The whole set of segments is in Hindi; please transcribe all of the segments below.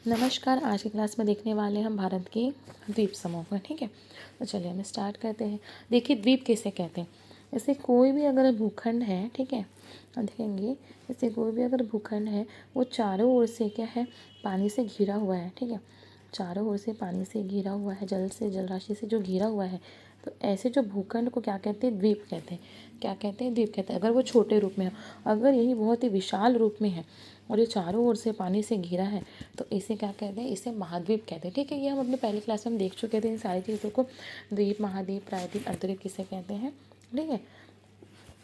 नमस्कार। आज की क्लास में देखने वाले हम भारत के द्वीप समूह को। ठीक है, तो चलिए हम स्टार्ट करते हैं। देखिए, द्वीप किसे कहते हैं। जैसे कोई भी अगर भूखंड है, ठीक है, हम देखेंगे जैसे कोई भी अगर भूखंड है वो चारों ओर से क्या है, पानी से घिरा हुआ है। ठीक है, चारों ओर से पानी से घिरा हुआ है, जल से, जल राशि से जो घिरा हुआ है, तो ऐसे जो भूखंड को क्या कहते हैं, द्वीप कहते हैं। क्या कहते हैं, द्वीप कहते हैं। अगर वो छोटे रूप में है, अगर यही बहुत ही विशाल रूप में है और ये चारों ओर से पानी से घिरा है, तो इसे क्या कहते हैं, इसे महाद्वीप कहते हैं। ठीक है, ये हम अपने पहली क्लास में देख चुके थे इन सारी चीज़ों को। द्वीप, महाद्वीप, प्रायद्वीप, अर्धद्वीप किसे कहते हैं। ठीक है,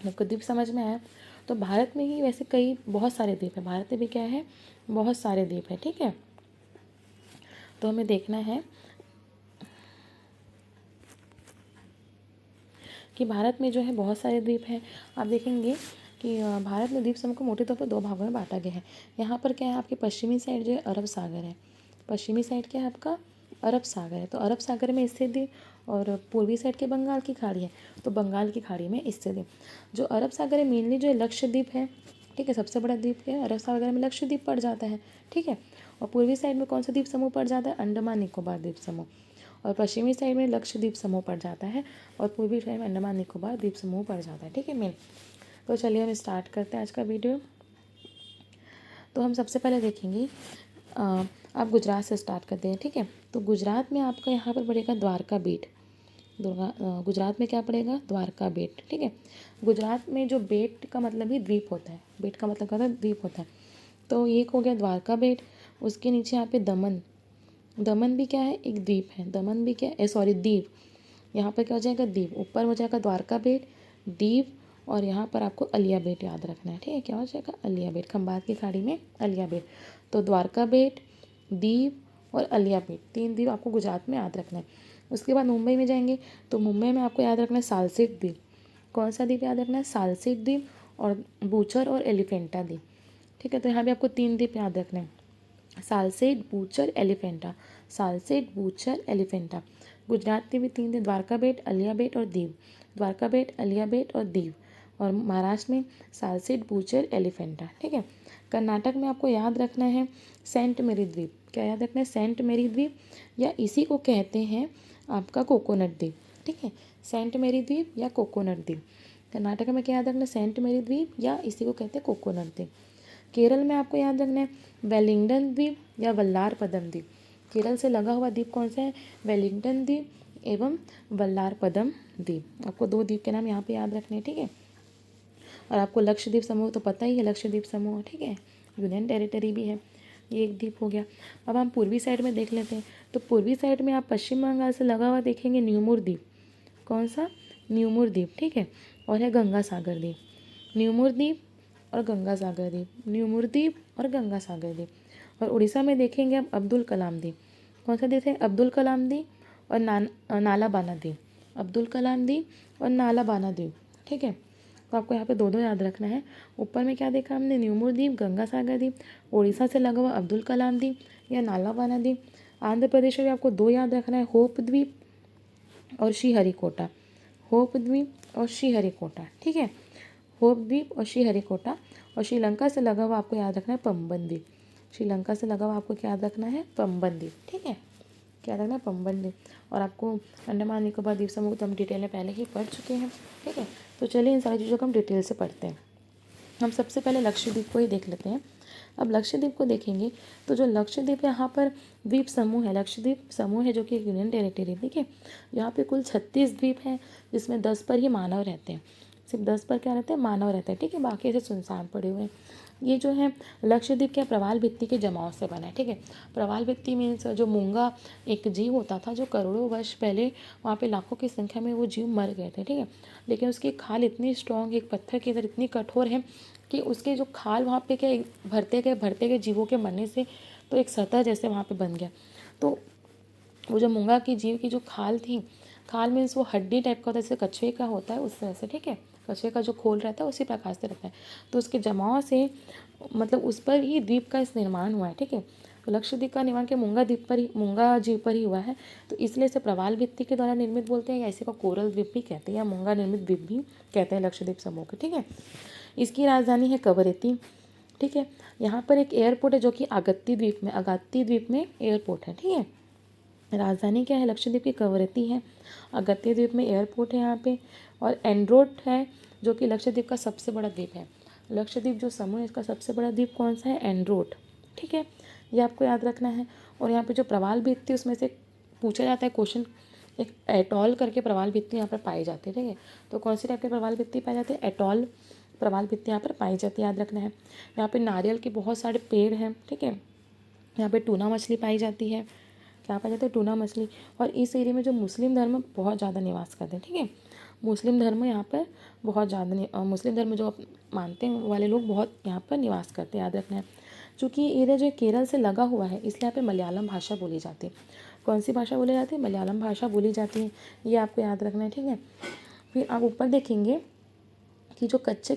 आपको द्वीप समझ में आया। तो भारत में ही वैसे कई बहुत सारे द्वीप है। भारत में भी क्या है, बहुत सारे द्वीप है। ठीक है, तो हमें देखना है कि भारत में जो है बहुत सारे द्वीप हैं। आप देखेंगे कि भारत में द्वीप समूह को मोटे तौर पर दो भागों में बांटा गया है। यहाँ पर क्या है, आपके पश्चिमी साइड जो है अरब सागर है। पश्चिमी साइड क्या है आपका, अरब सागर है। तो अरब सागर में स्थित द्वीप, और पूर्वी साइड के बंगाल की खाड़ी है, तो बंगाल की खाड़ी में स्थित है। जो अरब सागर है मेनली जो है लक्षद्वीप है। ठीक है, सबसे बड़ा द्वीप क्या है, अरब सागर में लक्षद्वीप पड़ जाता है। ठीक है, और पूर्वी साइड में कौन सा द्वीप समूह पड़ जाता है, अंडमान निकोबार द्वीप समूह। और पश्चिमी साइड में लक्षद्वीप समूह पड़ जाता है, और पूर्वी साइड में अंडमान निकोबार द्वीप समूह पड़ जाता है। ठीक है मेन। तो चलिए हम स्टार्ट करते हैं आज का वीडियो। तो हम सबसे पहले देखेंगे, आप गुजरात से स्टार्ट करते हैं। ठीक है, तो गुजरात में आपका यहाँ पर पड़ेगा द्वारका बेट। गुजरात में क्या पड़ेगा, द्वारका बेट। ठीक है, गुजरात में जो बेट का मतलब ही द्वीप होता है, बेट का मतलब क्या होता है, द्वीप होता है। तो एक हो गया द्वारका बेट। उसके नीचे यहाँ पे दमन, दमन भी क्या है, एक द्वीप है। दमन भी क्या है, सॉरी, द्वीप। यहाँ पर क्या हो जाएगा, द्वीप। ऊपर हो जाएगा द्वारका बेट, द्वीप, और यहाँ पर आपको अलिया बेट याद रखना है। ठीक है, क्या हो जाएगा, अलिया बेट। खंबात की खाड़ी में अलिया बेट। तो द्वारका बेट, द्वीप और अलिया बेट, तीन द्वीप आपको गुजरात में याद रखना है। उसके बाद मुंबई में जाएंगे, तो मुंबई में आपको याद रखना है सालसेट द्वीप। कौन सा द्वीप याद रखना है, सालसेट द्वीप और बूचर और एलिफेंटा द्वीप। ठीक है, तो यहाँ भी आपको तीन द्वीप याद रखने हैं, सालसेट, बूचर, एलिफेंटा। सालसेट, बूचर, एलिफेंटा। गुजरात में भी तीन थे, द्वारका बेट, अलिया बेट और दीव। द्वारका बेट, अलिया बेट और दीव। और महाराष्ट्र में सालसेट, बूचर, एलिफेंटा। ठीक है, कर्नाटक में आपको याद रखना है सेंट मेरी द्वीप। क्या याद रखना है, सेंट मेरी द्वीप, या इसी को कहते हैं आपका कोकोनट द्वीप। ठीक है, सेंट मेरी द्वीप या कोकोनट द्वीप। कर्नाटक में क्या याद रखना है, सेंट मेरी द्वीप या इसी को कहते हैं कोकोनट द्वीप। केरल में आपको याद रखना है वेलिंगटन द्वीप या वल्लार पदम द्वीप। केरल से लगा हुआ द्वीप कौन सा है, वेलिंगटन द्वीप एवं वल्लार पदम द्वीप। आपको दो द्वीप के नाम यहाँ पे याद रखने हैं। ठीक है, और आपको लक्षद्वीप समूह तो पता ही है, लक्षद्वीप समूह। ठीक है, यूनियन टेरिटरी भी है, ये एक द्वीप हो गया। अब हम पूर्वी साइड में देख लेते हैं। तो पूर्वी साइड में आप पश्चिम बंगाल से लगा हुआ देखेंगे न्यूमुर द्वीप। कौन सा, न्यूमुर द्वीप। ठीक है, और है गंगा सागर द्वीप। न्यूमुर द्वीप और गंगा सागर द्वीप, न्यूमुर द्वीप और गंगा सागर द्वीप। और उड़ीसा में देखेंगे आप अब्दुल कलाम द्वीप। कौन सा द्वीप है, अब्दुल कलाम द्वीप और नालाबाना द्वीप। अब्दुल कलाम द्वीप और नालाबाना द्वीप। ठीक है, तो आपको यहाँ पे दो दो याद रखना है। ऊपर में क्या देखा हमने, न्यूमुर द्वीप, गंगा सागर द्वीप। उड़ीसा से लगा हुआ अब्दुल कलाम द्वीप या नालाबाना द्वीप। आंध्र प्रदेश में आपको दो याद रखना है, होप द्वीप और श्रीहरिकोटा। होप द्वीप और श्रीहरिकोटा। ठीक है, होप द्वीप और श्रीहरिकोटा। और श्रीलंका से लगा हुआ आपको याद रखना है पंबन द्वीप। श्रीलंका से लगा हुआ आपको क्या याद रखना है, पंबन द्वीप। ठीक है, क्या रखना है, पंबन द्वीप। और आपको अंडमान निकोबार द्वीप समूह तो हम डिटेल में पहले ही पढ़ चुके हैं। ठीक है, तो चलिए इन सारी चीज़ों को हम डिटेल से पढ़ते हैं। हम सबसे पहले लक्षद्वीप को ही देख लेते हैं। अब लक्षद्वीप को देखेंगे तो जो लक्षद्वीप यहाँ पर द्वीप समूह है, लक्षद्वीप समूह है जो कि यूनियन टेरिटरी। ठीक है, यहाँ पे कुल 36 द्वीप हैं, जिसमें 10 पर ही मानव रहते हैं। सिर्फ 10 पर क्या रहते हैं, मानव रहते हैं। ठीक है, बाकी ऐसे सुनसान पड़े हुए हैं। ये जो है लक्षद्वीप क्या प्रवाल भित्ति के जमाव से बना है। ठीक है, प्रवाल भित्ति मीन्स जो मूंगा एक जीव होता था जो करोड़ों वर्ष पहले वहाँ पे लाखों की संख्या में वो जीव मर गए थे। ठीक है, लेकिन उसकी खाल इतनी स्ट्रॉन्ग, एक पत्थर की तरह इतनी कठोर है कि उसके जो खाल वहाँ पे क्या भरते गए जीवों के मरने से तो एक सतह जैसे वहाँ पे बन गया। तो वो जो मूंगा की जीव की जो खाल थी, खाल मीन्स वो हड्डी टाइप का होता है, जैसे कछुए का होता है उस तरह से। ठीक है, कछुए का जो खोल रहता है उसी प्रकार से रहता है। तो उसके जमाव से मतलब उस पर ही द्वीप का इस निर्माण हुआ है। ठीक है, तो लक्षद्वीप का निर्माण के मूंगा द्वीप पर ही, मूंगा जीव पर ही हुआ है। तो इसलिए इसे प्रवाल भित्ति के द्वारा निर्मित बोलते हैं, या इसी को कोरल द्वीप भी कहते हैं, या मूंगा निर्मित द्वीप भी कहते हैं लक्षद्वीप समूह को। ठीक है, इसकी राजधानी है कवरत्ती। ठीक है। यहाँ पर एक एयरपोर्ट है जो कि अगात्ती द्वीप में एयरपोर्ट है, ठीक है। राजधानी क्या है लक्षद्वीप की? कवरत्ती है। अगत्ती द्वीप में एयरपोर्ट है यहाँ पे। और एंड्रोट है जो कि लक्षद्वीप का सबसे बड़ा द्वीप है। लक्षद्वीप जो समूह है इसका सबसे बड़ा द्वीप कौन सा है? एंड्रोट, ठीक है। ये आपको याद रखना है। और यहाँ पे जो प्रवाल भित्ति उसमें से पूछा जाता है क्वेश्चन, एक एटॉल करके प्रवाल भित्ति यहाँ पर पाई जाती है, ठीक है। तो कौन सी टाइप के प्रवाल भित्ति पाई जाती है? एटॉल प्रवाल भित्ति यहाँ पर पाई जाती है, याद रखना है। यहाँ पे नारियल के बहुत सारे पेड़ हैं, ठीक है। यहाँ पे टूना मछली पाई जाती है। क्या पाया जाता है? टूना मछली। और इस एरिया में जो मुस्लिम धर्म बहुत ज़्यादा निवास करते हैं, ठीक है। मुस्लिम धर्म यहाँ पर बहुत ज़्यादा मुस्लिम धर्म जो मानते हैं वाले लोग बहुत यहाँ पर निवास करते हैं, याद रखना है। चूँकि ये एरिया जो है केरल से लगा हुआ है इसलिए यहाँ पे मलयालम भाषा बोली जाती है। कौन सी भाषा बोली जाती है? मलयालम भाषा बोली जाती है, ये आपको याद रखना है, ठीक है। फिर आप ऊपर देखेंगे कि जो कच्चे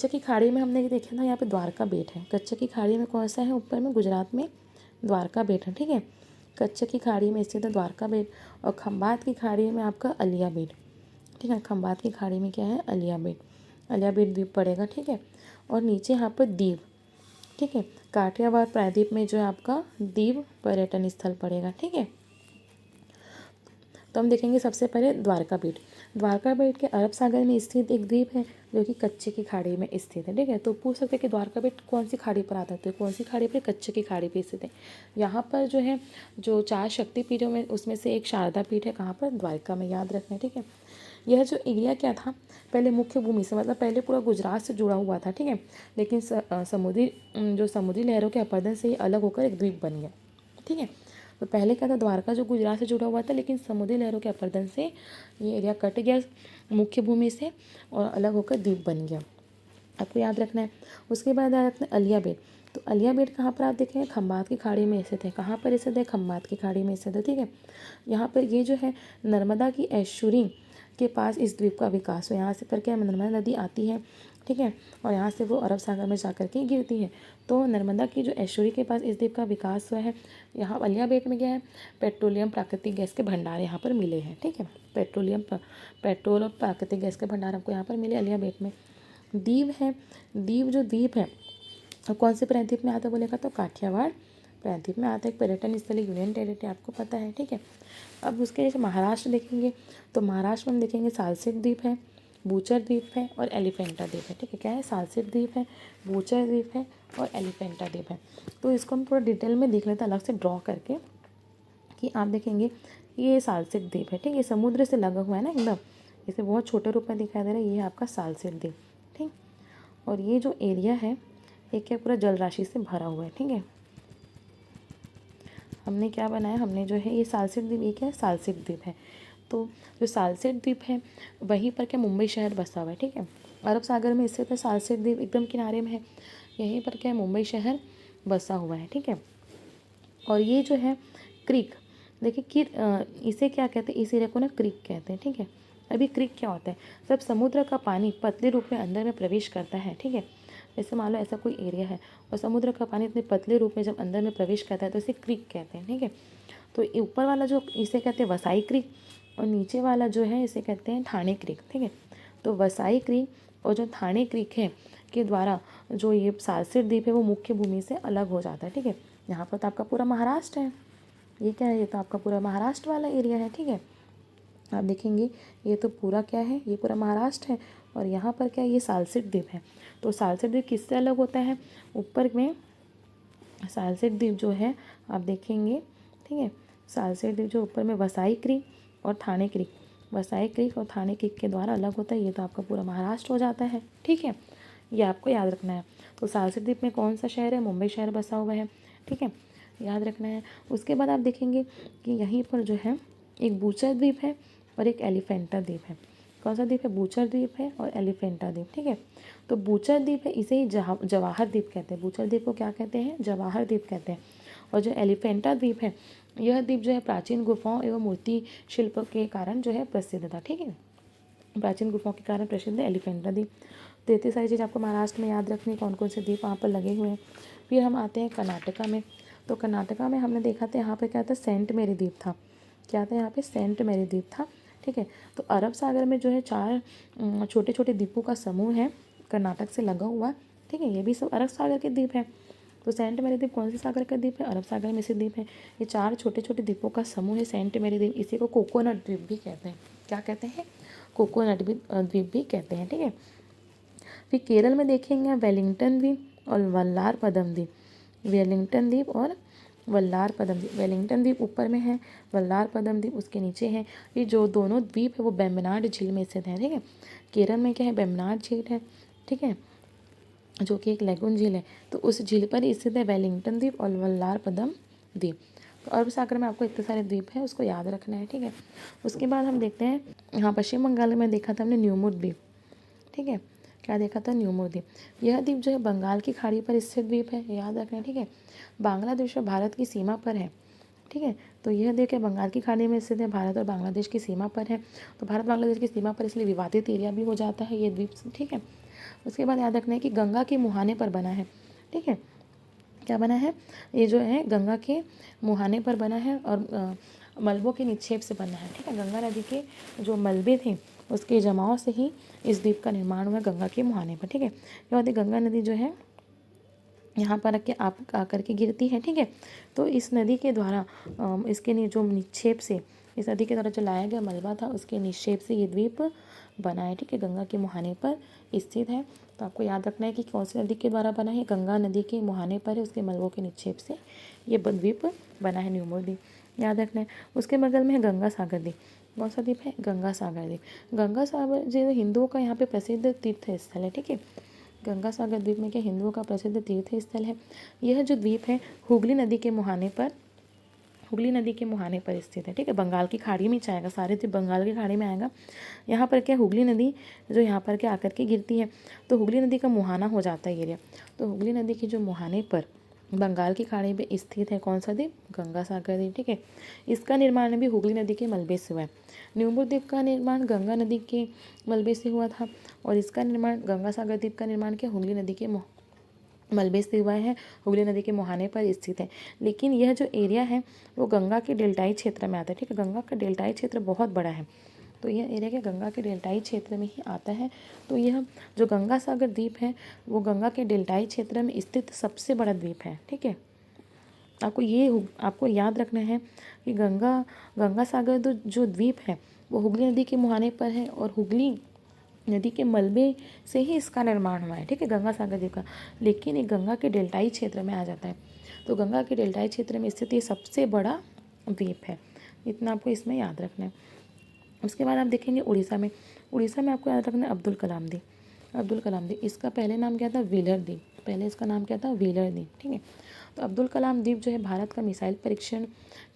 की खाड़ी में हमने देखा था यहाँ पे द्वारका बेट है। कच्चे की खाड़ी में कौन सा है? ऊपर में गुजरात में द्वारका बेट है, ठीक है। कच्चे की खाड़ी में स्थित है द्वारका बेट। और खंबात की खाड़ी में आपका अलिया बेट, ठीक है। खंबात की खाड़ी में क्या है? अलिया बेट। अलिया बेट द्वीप पड़ेगा, ठीक है। और नीचे यहाँ पर दीव, ठीक है। काठियावाड़ प्रायद्वीप में जो है आपका दीव पर्यटन स्थल पड़ेगा, ठीक है। तो हम देखेंगे सबसे पहले द्वारका बेट। द्वारका बेट के अरब सागर में स्थित एक द्वीप है जो कि कच्चे की खाड़ी में स्थित है, ठीक है। तो पूछ सकते हैं कि द्वारका बेट कौन सी खाड़ी पर आता है? तो कौन सी खाड़ी पर? कच्चे की खाड़ी पर स्थित है। यहाँ पर जो है जो 4 शक्तिपीठों में उसमें से एक शारदा पीठ है, कहाँ पर? द्वारका में, याद रखना है, ठीक है। यह जो एरिया क्या था पहले मुख्य भूमि से, मतलब पहले पूरा गुजरात से जुड़ा हुआ था, ठीक है। लेकिन समुद्री लहरों के अपरदन से ये अलग होकर एक द्वीप बन गया, ठीक है। तो पहले क्या था? द्वारका जो गुजरात से जुड़ा हुआ था लेकिन समुद्री लहरों के अपरदन से ये एरिया कट गया मुख्य भूमि से और अलग होकर द्वीप बन गया, आपको याद रखना है। उसके बाद आ जाता है अलिया बेट। तो अलिया बेट कहाँ पर आप देखेंगे? खंबात की खाड़ी में स्थित है। कहाँ पर स्थित है? खंबात की खाड़ी में स्थित है, ठीक है। यहाँ पर ये जो है नर्मदा की एस्चुरी के पास इस द्वीप का विकास हुआ। यहाँ से पर क्या है? नर्मदा नदी आती है, ठीक है। और यहाँ से वो अरब सागर में जाकर के गिरती है। तो नर्मदा की जो एस्चुरी के पास इस द्वीप का विकास हुआ है। यहाँ अलिया बेट में क्या है? पेट्रोलियम प्राकृतिक गैस के भंडार यहाँ पर मिले हैं, ठीक है। पेट्रोल और प्राकृतिक गैस के भंडार हमको यहाँ पर मिले अलिया बेट में। दीव है। दीव जो द्वीप है और कौन से प्रायद्वीप में आता है बोलेगा? तो काठियावाड़ प्रायद्वीप में आता है। एक पर्यटन स्थल यूनियन टेरिटरी, आपको पता है, ठीक है। अब उसके जैसे महाराष्ट्र देखेंगे तो महाराष्ट्र में देखेंगे सालसेट द्वीप है, बूचर द्वीप है और एलिफेंटा द्वीप है, ठीक है। क्या है? सालसेट द्वीप है, बूचर द्वीप है और एलिफेंटा द्वीप है। तो इसको हम थोड़ा डिटेल में देख लेते हैं अलग से ड्रॉ करके कि आप देखेंगे ये सालसेट द्वीप है, ठीक है। ये समुद्र से लगा हुआ है ना एकदम, इसे बहुत छोटे रूप में दिखाई दे रहा है। ये है आपका सालसेट द्वीप, ठीक। और ये जो एरिया है ये क्या पूरा जल राशि से भरा हुआ है, ठीक है। हमने क्या बनाया? हमने जो है ये सालसेट द्वीप, ये क्या है? सालसेट द्वीप है। तो जो सालसेट द्वीप है वहीं पर क्या मुंबई शहर बसा हुआ है, ठीक है। अरब सागर में स्थित है सालसेट द्वीप, एकदम किनारे में है। यहीं पर क्या है? मुंबई शहर बसा हुआ है, ठीक है। और ये जो है क्रीक, देखिए कि इसे क्या कहते हैं? इस एरिया को ना क्रीक कहते हैं, ठीक है। अभी क्रीक क्या होता है? जब समुद्र का पानी पतले रूप में अंदर में प्रवेश करता है, ठीक है। जैसे मान लो ऐसा कोई एरिया है और समुद्र का पानी इतने पतले रूप में जब अंदर में प्रवेश करता है तो इसे क्रीक कहते हैं, ठीक है। तो ऊपर वाला जो इसे कहते हैं वसाई क्रीक और नीचे वाला जो है इसे कहते हैं ठाणे क्रीक, ठीक है। तो वसाई क्रीक और जो ठाणे क्रीक है के द्वारा जो ये सालसेट द्वीप है वो मुख्य भूमि से अलग हो जाता है, ठीक है। यहाँ पर तो आपका पूरा महाराष्ट्र है, ये क्या है? ये तो आपका पूरा महाराष्ट्र वाला एरिया है, ठीक है। आप देखेंगे ये तो पूरा क्या है? ये पूरा महाराष्ट्र है। और यहाँ पर क्या है? ये सालसेट द्वीप है। तो सालसेट द्वीप किससे अलग होता है? ऊपर में सालसेट द्वीप जो है आप देखेंगे, ठीक है। सालसेट द्वीप जो ऊपर में वसाई क्रीक और ठाणे क्रीक, वसाई क्रीक और ठाणे क्रीक के द्वारा अलग होता है। ये तो आपका पूरा महाराष्ट्र हो जाता है, ठीक है। ये आपको याद रखना है। तो सालसेट द्वीप में कौन सा शहर है? मुंबई शहर बसा हुआ है, ठीक है, याद रखना है। उसके बाद आप देखेंगे कि यहीं पर जो है एक बूचर द्वीप है और एक एलिफेंटा द्वीप है। कौन सा द्वीप है? बूचर द्वीप है और एलिफेंटा द्वीप, ठीक है। तो बूचर द्वीप है इसे ही जवाहर द्वीप कहते हैं। बूचर द्वीप को क्या कहते हैं? जवाहर द्वीप कहते हैं। और जो एलिफेंटा द्वीप है यह द्वीप जो है प्राचीन गुफाओं एवं मूर्ति शिल्प के कारण जो है प्रसिद्ध था, ठीक है। प्राचीन गुफाओं के कारण प्रसिद्ध है एलिफेंटा द्वीप। तो इतनी सारी चीज़ आपको महाराष्ट्र में याद रखनी है, कौन कौन से द्वीप वहाँ पर लगे हुए हैं। फिर हम आते हैं कर्नाटका में। तो कर्नाटका में हमने देखा था यहाँ पे क्या था? सेंट मेरी द्वीप था। क्या था यहाँ पे? सेंट मेरी द्वीप था, ठीक है। तो अरब सागर में जो है 4 छोटे छोटे द्वीपों का समूह है कर्नाटक से लगा हुआ, ठीक है, ये भी सब अरब सागर के द्वीप है। तो सेंट मेरी द्वीप कौन से सागर का द्वीप है? अरब सागर में से द्वीप है। ये 4 छोटे छोटे द्वीपों का समूह है सेंट मेरी द्वीप। इसी को कोकोनट द्वीप भी कहते हैं। क्या कहते हैं? कोकोनट द्वीप भी कहते हैं। ठीक है, फिर केरल में देखेंगे वेलिंगटन द्वीप और वल्लार पदम द्वीप। वेलिंगटन द्वीप और वल्लार पदम द्वीप। वेलिंगटन द्वीप ऊपर में है, वल्लार पदम द्वीप उसके नीचे है। ये जो दोनों द्वीप है वो वेम्बनाड झील में स्थित है। ठीक है, केरल में क्या है? वेम्बनाड झील है। ठीक है, जो कि एक लेगून झील है। तो उस झील पर स्थित है वेलिंगटन द्वीप और वल्लार पदम द्वीप। तो अरब सागर में आपको इतने सारे द्वीप है, उसको याद रखना है। ठीक है, उसके बाद हम देखते हैं, हाँ, पश्चिम बंगाल में देखा था हमने न्यूमूर द्वीप। ठीक है, क्या देखा था? न्यूमूर द्वीप। यह द्वीप जो है बंगाल की खाड़ी पर स्थित द्वीप है, याद रखना है। ठीक है, बांग्लादेश और भारत की सीमा पर है। ठीक है, तो यह द्वीप है बंगाल की खाड़ी में स्थित है, भारत और बांग्लादेश की सीमा पर है। तो भारत बांग्लादेश की सीमा पर इसलिए विवादित एरिया भी हो जाता है ये द्वीप। ठीक है, उसके बाद याद रखना है कि गंगा के मुहाने पर बना है। ठीक है, क्या बना है? ये जो है गंगा के मुहाने पर बना है और मलबों के निक्षेप से बना है। ठीक है, गंगा नदी के जो मलबे थे उसके जमाव से ही इस द्वीप का निर्माण हुआ गंगा के मुहाने पर। ठीक है, ये होती गंगा नदी जो है यहाँ पर आकर के गिरती है। ठीक है, तो इस नदी के द्वारा इसके जो निक्षेप से, इस नदी के द्वारा जो लाया गया मलबा था उसके निक्षेप से ये द्वीप बना है। ठीक है, गंगा के मुहाने पर स्थित है। तो आपको याद रखना है कि कौन सी नदी के द्वारा बना है? गंगा नदी के मुहाने पर है, उसके मलबों के निक्षेप से ये द्वीप बना है, न्यूमूर द्वीप। याद रखना है। उसके बगल में है गंगा सागर द्वीप। कौन सा द्वीप है? गंगा सागर द्वीप। गंगा सागर जो हिंदुओं का यहाँ पे प्रसिद्ध तीर्थ स्थल है। ठीक है, गंगा सागर द्वीप में क्या हिंदुओं का प्रसिद्ध तीर्थ स्थल है। यह जो द्वीप है हुगली नदी के मुहाने पर स्थित है। ठीक है, बंगाल की खाड़ी में आएगा, सारे द्वीप बंगाल की खाड़ी में आएगा। यहाँ पर क्या हुगली नदी जो यहाँ पर क्या आकर के गिरती है, तो हुगली नदी का मुहाना हो जाता है एरिया। तो हुगली नदी के जो मुहाने पर बंगाल की खाड़ी में स्थित है कौन सा द्वीप? गंगा सागर द्वीप। ठीक है, इसका निर्माण भी हुगली नदी के मलबे से हुआ है। न्यूमूर द्वीप का निर्माण गंगा नदी के मलबे से हुआ था और इसका निर्माण, गंगा सागर द्वीप का निर्माण क्या हुगली नदी के मलबे से हुआ है, हुगली नदी के मुहाने पर स्थित है। लेकिन यह जो एरिया है वो गंगा के डेल्टाई क्षेत्र में आता है। ठीक है, गंगा का डेल्टाई क्षेत्र बहुत बड़ा है, तो यह एरिया क्या गंगा के डेल्टाई क्षेत्र में ही आता है। तो यह जो गंगा सागर द्वीप है वो गंगा के डेल्टाई क्षेत्र में स्थित सबसे बड़ा द्वीप है। ठीक है, आपको याद रखना है कि गंगा सागर जो द्वीप है वो हुगली नदी के मुहाने पर है और हुगली नदी के मलबे से ही इसका निर्माण हुआ है। ठीक है, गंगा सागर द्वीप का। लेकिन ये गंगा के डेल्टाई क्षेत्र में आ जाता है। तो गंगा के डेल्टाई क्षेत्र में स्थित ये सबसे बड़ा द्वीप है। इतना आपको इसमें याद रखना है। उसके बाद आप देखेंगे उड़ीसा में आपको याद रखना है अब्दुल कलाम द्वीप। इसका पहले नाम क्या था? व्हीलर द्वीप। पहले इसका नाम क्या था? व्हीलर द्वीप। ठीक है, तो अब्दुल कलाम द्वीप जो है भारत का मिसाइल परीक्षण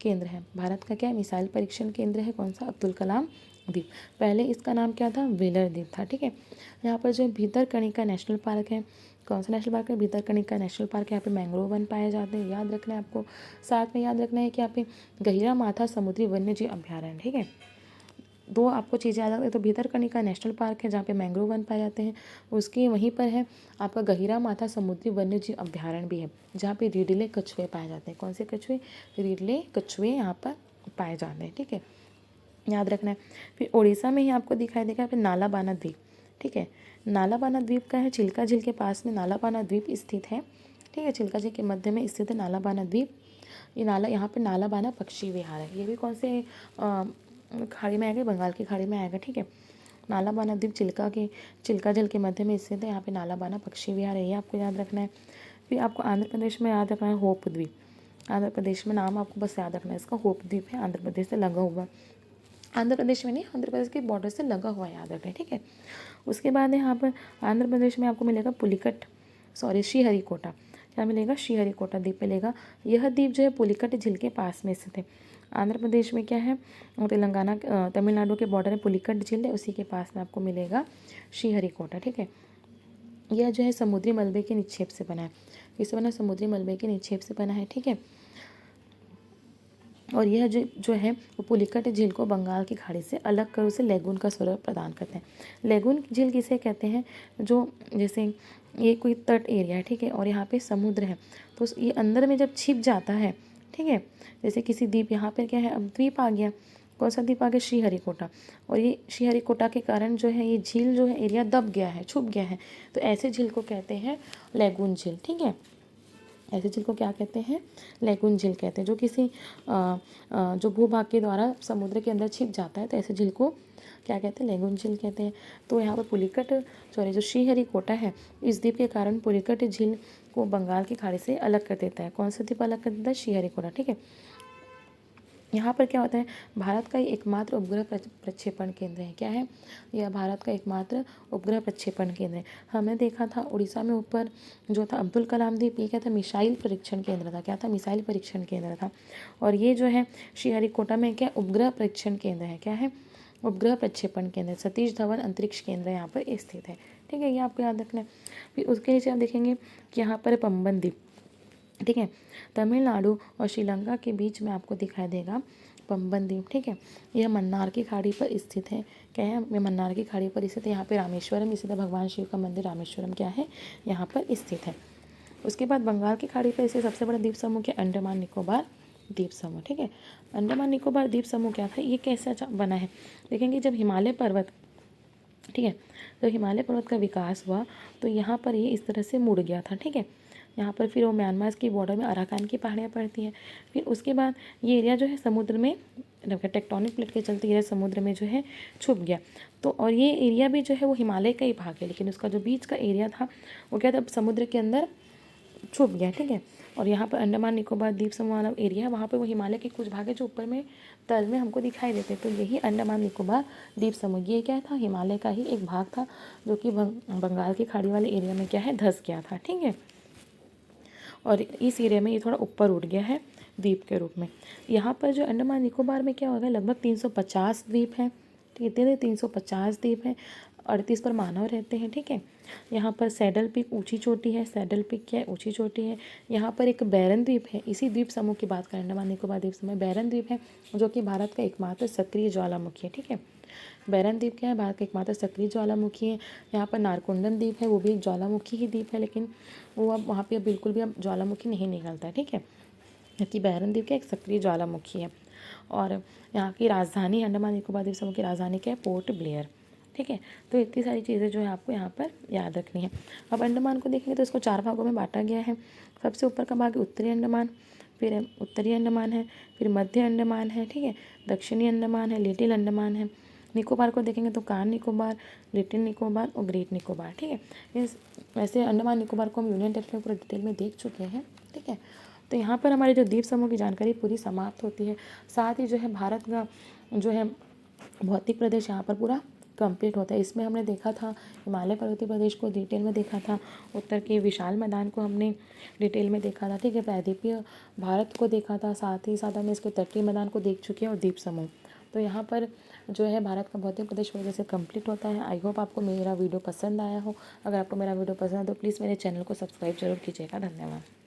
केंद्र है। भारत का क्या है? मिसाइल परीक्षण केंद्र है। कौन सा? अब्दुल कलाम द्वीप। पहले इसका नाम क्या था? व्हीलर द्वीप था। ठीक है, यहाँ पर जो भीतरकनिका नेशनल पार्क है, कौन सा नेशनल पार्क है? भीतरकनिका नेशनल पार्क है। यहाँ पे मैंग्रोव वन पाए जाते हैं, याद रखना है आपको। साथ में याद रखना है कि यहाँ पे गहिरा माथा समुद्री वन्य जीव अभ्यारण्य। ठीक है, दो आपको चीज़ें याद रखनी है। तो भीतरकनिका नेशनल पार्क है जहाँ पे मैंग्रोव वन पाए जाते हैं, उसके वहीं पर है आपका गहिरा माथा समुद्री वन्य जीव अभ्यारण्य भी है जहाँ पे रीडले कछुए पाए जाते हैं। कौन से कछुए? रीडले कछुए यहाँ पर पाए जाते हैं। ठीक है, याद रखना है। फिर उड़ीसा में ही आपको दिखाई देगा फिर नालाबाना द्वीप। ठीक है, नालाबाना द्वीप का है चिल्का झील के पास में नालाबाना द्वीप स्थित है। ठीक है, चिल्का झील के मध्य में स्थित है नालाबाना द्वीप। यहाँ पे नालाबाना पक्षी विहार है। ये भी कौन से खाड़ी में आएगा? बंगाल की खाड़ी में आएगा। ठीक है, नालाबाना द्वीप चिल्का झील के मध्य में स्थित है। यहाँ पे नालाबाना पक्षी विहार है, ये आपको याद रखना है। फिर आपको आंध्र प्रदेश में याद रखना है होप द्वीप। आंध्र प्रदेश में नाम आपको बस याद रखना है इसका, होप द्वीप है, आंध्र प्रदेश से लगा हुआ। आंध्र प्रदेश में नहीं, आंध्र प्रदेश के बॉर्डर से लगा हुआ, याद रखें। ठीक है, उसके बाद यहाँ पर आंध्र प्रदेश में आपको मिलेगा श्रीहरिकोटा। क्या मिलेगा? श्रीहरिकोटा द्वीप मिलेगा। यह द्वीप जो है पुलिकट झील के पास में स्थित है। आंध्र प्रदेश में क्या है? तमिलनाडु के बॉर्डर में पुलिकट झील है, उसी के पास में आपको मिलेगा श्रीहरिकोटा। ठीक है, यह जो है समुद्री मलबे के निक्षेप से बना है। किससे बना? समुद्री मलबे के निक्षेप से बना है। ठीक है, और यह जो है वो पुलिकट झील को बंगाल की खाड़ी से अलग कर उसे लेगून का स्वरूप प्रदान करते हैं। लेगून झील किसे कहते हैं? जो जैसे ये कोई तट एरिया है, ठीक है, और यहाँ पे समुद्र है, तो ये अंदर में जब छिप जाता है, ठीक है, जैसे किसी द्वीप, यहाँ पे क्या है, अब द्वीप आ गया, कौन सा द्वीप आ गया, श्रीहरिकोटा। और ये श्रीहरिकोटा के कारण जो है ये झील जो है एरिया दब गया है, छुप गया है, तो ऐसे झील को कहते हैं लैगून झील। ठीक है, ऐसे झील को क्या कहते हैं, लैगून झील कहते हैं, जो किसी जो भूभाग के द्वारा समुद्र के अंदर छिप जाता है, तो ऐसे झील को क्या कहते हैं, लैगून झील कहते हैं। तो यहाँ पर पुलिकट सॉरी जो श्रीहरिकोटा है, इस द्वीप के कारण पुलिकट झील को बंगाल की खाड़ी से अलग कर देता है। कौन सा द्वीप अलग कर देता है, श्रीहरिकोटा। ठीक है, यहाँ पर क्या होता है, भारत का एकमात्र उपग्रह प्रक्षेपण केंद्र है। क्या है, यह भारत का एकमात्र उपग्रह प्रक्षेपण केंद्र है। हमने देखा था उड़ीसा में ऊपर जो था अब्दुल कलाम द्वीप, ये क्या था, मिसाइल परीक्षण केंद्र था। क्या था, मिसाइल परीक्षण केंद्र था। और ये जो है श्रीहरिकोटा में क्या, उपग्रह परीक्षण केंद्र है। क्या है, उपग्रह प्रक्षेपण केंद्र, सतीश धवन अंतरिक्ष केंद्र यहाँ पर स्थित है। ठीक है, ये आपको याद रखना है। फिर उसके नीचे आप देखेंगे कि यहाँ पर पंबन द्वीप। ठीक है, तमिलनाडु और श्रीलंका के बीच में आपको दिखाई देगा पंबन द्वीप। ठीक है, यह मन्नार की खाड़ी पर स्थित है। क्या है, यह मन्नार की खाड़ी पर स्थित है। यहाँ पे रामेश्वरम स्थित है, भगवान शिव का मंदिर रामेश्वरम क्या है, यहाँ पर स्थित है। उसके बाद बंगाल की खाड़ी पर स्थित सबसे बड़ा द्वीप समूह क्या, अंडमान निकोबार द्वीप समूह। ठीक है, अंडमान निकोबार द्वीप समूह क्या था, ये कैसे बना है, देखेंगे जब हिमालय पर्वत, ठीक है, जब हिमालय पर्वत का विकास हुआ तो यहाँ पर ये इस तरह से मुड़ गया था। ठीक है, यहाँ पर फिर वो म्यांमार की बॉर्डर में अराकान की पहाड़ियाँ पड़ती हैं। फिर उसके बाद ये एरिया जो है समुद्र में टेक्टोनिक प्लेट के चलते एरिया समुद्र में जो है छुप गया। तो और ये एरिया भी जो है वो हिमालय का ही भाग है, लेकिन उसका जो बीच का एरिया था वो क्या था, समुद्र के अंदर छुप गया। ठीक है, और यहाँ पर अंडमान निकोबार द्वीप समूह वाला एरिया है, वहाँ पर वो हिमालय के कुछ भाग है जो ऊपर में तल में हमको दिखाई देते हैं। तो यही अंडमान निकोबार द्वीप समूह, ये क्या था, हिमालय का ही एक भाग था जो कि बंगाल की खाड़ी वाले एरिया में क्या है, धंस गया था। ठीक है, और इस एरिया में ये थोड़ा ऊपर उठ गया है द्वीप के रूप में। यहाँ पर जो अंडमान निकोबार में क्या होगा, लगभग 350 द्वीप हैं। ठीक है, 350 द्वीप हैं, 38 पर मानव रहते हैं। ठीक है, यहाँ पर सैडल पीक ऊंची चोटी है, सैडल पीक क्या है, ऊंची चोटी है। यहाँ पर एक बैरन द्वीप है, इसी द्वीप समूह की बात करें, अंडमान निकोबार द्वीप समूह बैरन द्वीप है, जो कि भारत का एकमात्र सक्रिय ज्वालामुखी है। ठीक है, बैरन द्वीप क्या है, भारत का एकमात्र सक्रिय ज्वालामुखी है। यहाँ पर नारकुंडन द्वीप है, वो भी एक ज्वालामुखी ही द्वीप है, लेकिन वो अब वहाँ पे बिल्कुल भी अब ज्वालामुखी नहीं निकलता है। ठीक है, जबकि बैरन द्वीप क्या एक सक्रिय ज्वालामुखी है। और यहाँ की राजधानी, अंडमान निकोबार द्वीप समूह की राजधानी क्या है, पोर्ट ब्लेयर। ठीक है, तो इतनी सारी चीज़ें जो है आपको यहाँ पर याद रखनी है। अब अंडमान को देखेंगे तो इसको 4 भागों में बांटा गया है। सबसे ऊपर का भाग उत्तरी अंडमान, फिर उत्तरी अंडमान है, फिर मध्य अंडमान है, ठीक है, दक्षिणी अंडमान है, लिटिल अंडमान है। निकोबार को देखेंगे तो कार निकोबार, लिटिल निकोबार और ग्रेट निकोबार। ठीक है, इस वैसे अंडमान निकोबार को हम यूनियन टेरिटरी में पूरा डिटेल में देख चुके हैं। ठीक है, तो यहाँ पर हमारी जो द्वीप समूह की जानकारी पूरी समाप्त होती है। साथ ही जो है भारत का जो है भौतिक प्रदेश यहाँ पर पूरा कंप्लीट होता है। इसमें हमने देखा था हिमालय पर्वतीय प्रदेश को डिटेल में देखा था, उत्तर के विशाल मैदान को हमने डिटेल में देखा था। ठीक है, प्रायद्वीपीय भारत को देखा था, साथ ही साथ हमने इसके तटीय मैदान को देख चुके हैं और द्वीप समूह। तो यहाँ पर जो है भारत का भौतिक प्रदेश वजह से कंप्लीट होता है। आई होप आपको मेरा वीडियो पसंद आया हो। अगर आपको मेरा वीडियो पसंद है तो प्लीज़ मेरे चैनल को सब्सक्राइब जरूर कीजिएगा। धन्यवाद।